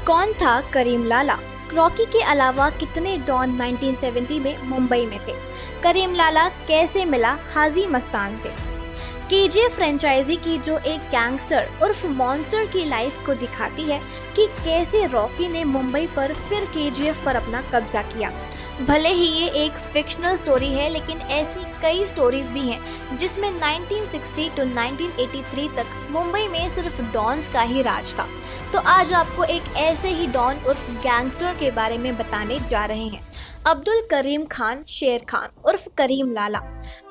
कौन था करीम लाला? रॉकी के अलावा कितने डॉन 1970 में मुंबई में थे? करीम लाला कैसे मिला हाजी मस्तान से? केजीएफ फ्रेंचाइजी की जो एक गैंगस्टर उर्फ मॉन्स्टर की लाइफ को दिखाती है कि कैसे रॉकी ने मुंबई पर फिर केजीएफ पर अपना कब्जा किया। भले ही ये एक फिक्शनल स्टोरी है, लेकिन ऐसी कई स्टोरीज भी हैं जिसमें 1960 टू 1983 तक मुंबई में सिर्फ डॉन्स का ही राज था। तो आज आपको एक ऐसे ही डॉन उर्फ गैंगस्टर के बारे में बताने जा रहे हैं। अब्दुल करीम खान शेर खान उर्फ करीम लाला,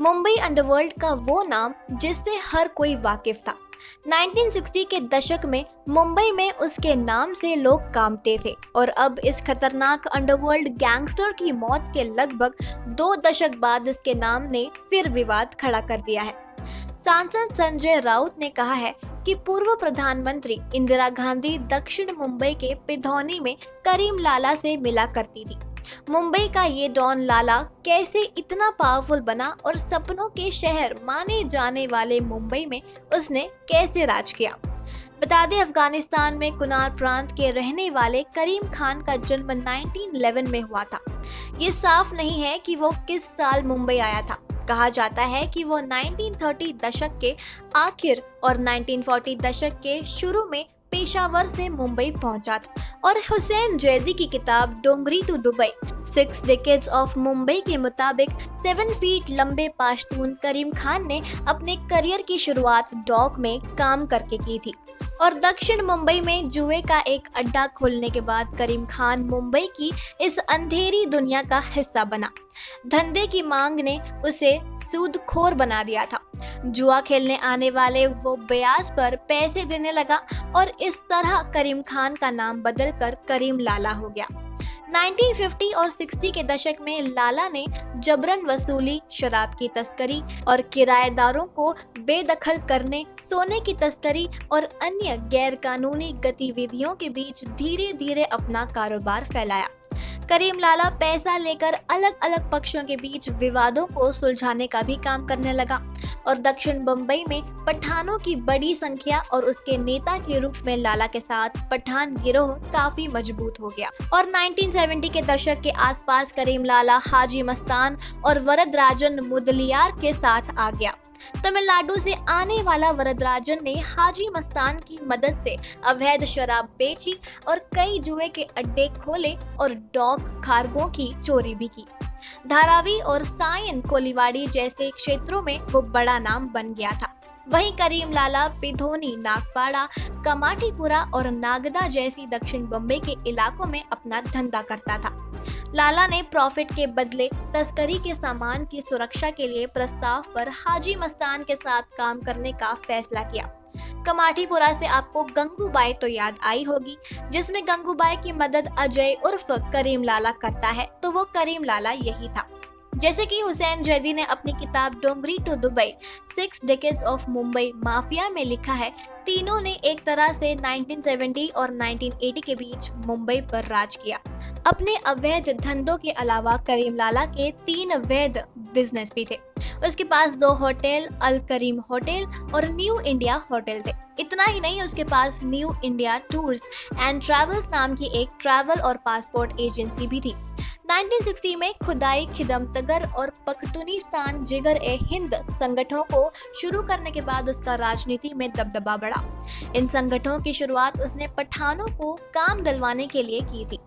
मुंबई अंडरवर्ल्ड का वो नाम जिससे हर कोई वाकिफ था। 1960 के दशक में मुंबई में उसके नाम से लोग कांपते थे और अब इस खतरनाक अंडरवर्ल्ड गैंगस्टर की मौत के लगभग 2 दशक बाद इसके नाम ने फिर विवाद खड़ा कर दिया है। सांसद संजय राउत ने कहा है कि पूर्व प्रधानमंत्री इंदिरा गांधी दक्षिण मुंबई के पिधौनी में करीम लाला से मिला करती थी। मुंबई का ये डॉन लाला कैसे इतना पावरफुल बना और सपनों के शहर माने जाने वाले मुंबई में उसने कैसे राज किया? बता दें, अफगानिस्तान में कुनार प्रांत के रहने वाले करीम खान का जन्म 1911 में हुआ था। ये साफ नहीं है कि वो किस साल मुंबई आया था। कहा जाता है कि वो 1930 दशक के आखिर और 1940 दशक के शुरू में पेशावर से मुंबई पहुंचा था और हुसैन जैदी की किताब Dongri to Dubai 6 decades of Mumbai के मुताबिक 7 फीट लंबे पाश्तून करीम खान ने अपने करियर की शुरुआत डॉक में काम करके की थी और दक्षिण मुंबई में जुए का एक अड्डा खोलने के बाद करीम खान मुंबई की इस अंधेरी दुनिया का हिस्सा बना। धंधे की मांग ने उसे सूदखोर बना दिया था। जुआ खेलने आने वाले वो ब्याज पर पैसे देने लगा और इस तरह करीम खान का नाम बदलकर करीम लाला हो गया। 1950 और 60 के दशक में लाला ने जबरन वसूली, शराब की तस्करी और किराएदारों को बेदखल करने, सोने की तस्करी और अन्य गैर कानूनी गतिविधियों के बीच धीरे धीरे अपना कारोबार फैलाया। करीम लाला पैसा लेकर अलग अलग पक्षों के बीच विवादों को सुलझाने का भी काम करने लगा और दक्षिण मुंबई में पठानों की बड़ी संख्या और उसके नेता के रूप में लाला के साथ पठान गिरोह काफी मजबूत हो गया और 1970 के दशक के आसपास करीम लाला हाजी मस्तान और वरदराजन मुदलियार के साथ आ गया। तमिलनाडु से आने वाला वरदराजन ने हाजी मस्तान की मदद से अवैध शराब बेची और कई जुए के अड्डे खोले और डॉक खारगों की चोरी भी की। धारावी और सायन कोलीवाड़ी जैसे क्षेत्रों में वो बड़ा नाम बन गया था। वहीं करीम लाला पिधोनी, नागपाड़ा, कमाटीपुरा और नागदा जैसी दक्षिण बम्बई के इलाकों में अपना धंधा करता था। लाला ने प्रॉफिट के बदले तस्करी के सामान की सुरक्षा के लिए प्रस्ताव पर हाजी मस्तान के साथ काम करने का फैसला किया। कमाटीपुरा से आपको गंगूबाई तो याद आई होगी, जिसमें गंगूबाई की मदद अजय उर्फ करीम लाला करता है, तो वो करीम लाला यही था। जैसे कि हुसैन जैदी ने अपनी किताब Dongri to Dubai 6 decades of Mumbai mafia में लिखा है, तीनों ने एक तरह से 1970 और 1980 के बीच मुंबई पर राज किया। अपने अवैध धंधों के अलावा करीम लाला के 3 वैध बिजनेस भी थे। उसके पास 2 होटल, अल करीम होटल और न्यू इंडिया होटल थे। इतना ही नहीं, उसके पास new India tours and travels नाम की एक ट्रैवल और पासपोर्ट एजेंसी भी थी। 1960 में खुदाई, खिदमतगर और पख्तूनिस्तान जिगर ए हिंद संगठनों को शुरू करने के बाद उसका राजनीति में दबदबा बढ़ा। इन संगठनों की शुरुआत उसने पठानों को काम दिलवाने के लिए की थी।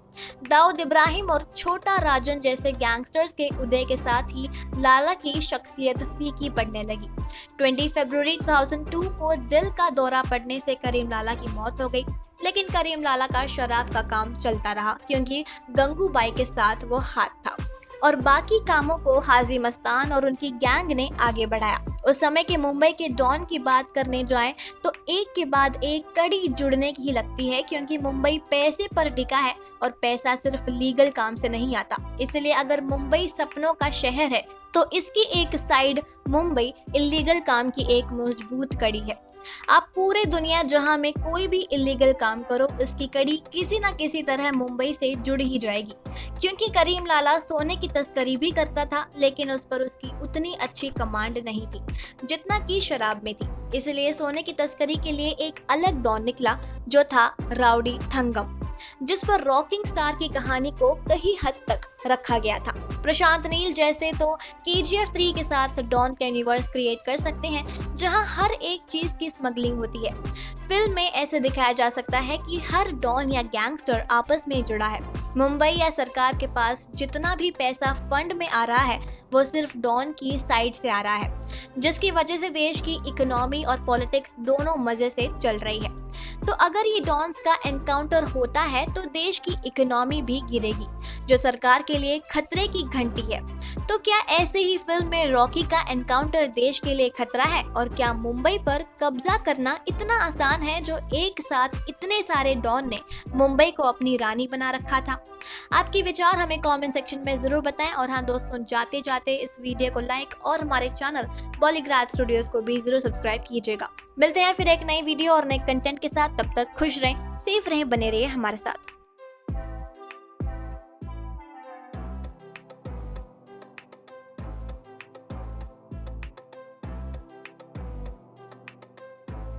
दाऊद इब्राहिम और छोटा राजन जैसे गैंगस्टर्स के उदय के साथ ही लाला की शख्सियत फीकी पड़ने लगी। 20 फरवरी 2002 को दिल का दौरा पड़ने से करीम लाला की मौत हो गई, लेकिन करीम लाला का शराब का काम चलता रहा क्योंकि गंगूबाई के साथ वो हाथ था और बाकी कामों को हाजी मस्तान और उनकी गैंग ने आगे बढ़ाया। उस समय के मुंबई के डॉन की बात करने जाएं तो एक के बाद एक कड़ी जुड़ने की लगती है, क्योंकि मुंबई पैसे पर टिका है और पैसा सिर्फ लीगल काम से नहीं आता। इसलिए अगर मुंबई सपनों का शहर है तो इसकी एक साइड मुंबई इलीगल काम की एक मजबूत कड़ी है। आप पूरे दुनिया जहां में कोई भी इलीगल काम करो, उसकी कड़ी किसी न किसी तरह मुंबई से जुड़ ही जाएगी। क्योंकि करीम लाला सोने की तस्करी भी करता था, लेकिन उस पर उसकी उतनी अच्छी कमांड नहीं थी जितना कि शराब में थी। इसलिए सोने की तस्करी के लिए एक अलग डॉन निकला जो था राउडी थंगम। जिस पर रॉकिंग स्टार की कहानी को कई हद तक रखा गया था। प्रशांत नील जैसे तो KGF 3 के साथ डॉन का यूनिवर्स क्रिएट कर सकते हैं जहां हर एक चीज की स्मगलिंग होती है। फिल्म में ऐसे दिखाया जा सकता है कि हर डॉन या गैंगस्टर आपस में जुड़ा है। मुंबई या सरकार के पास जितना भी पैसा फंड में आ रहा है वो सिर्फ डॉन की साइड से आ रहा है, जिसकी वजह से देश की इकोनॉमी और पॉलिटिक्स दोनों मजे से चल रही है। तो अगर ये डॉन्स का एनकाउंटर होता है तो देश की इकोनॉमी भी गिरेगी, जो सरकार के लिए खतरे की घंटी है। तो क्या ऐसे ही फिल्म में रॉकी का एनकाउंटर देश के लिए खतरा है? और क्या मुंबई पर कब्जा करना इतना आसान है जो एक साथ इतने सारे डॉन ने मुंबई को अपनी रानी बना रखा था? आपके विचार हमें कमेंट सेक्शन में जरूर बताएं। और हाँ दोस्तों, जाते जाते इस वीडियो को लाइक और हमारे चैनल बॉलीग्राज स्टूडियोज को भी जरूर सब्सक्राइब कीजिएगा। मिलते हैं फिर एक नई वीडियो और नए कंटेंट के साथ। तब तक खुश रहें, सेफ रहें, बने रहिए हमारे साथ।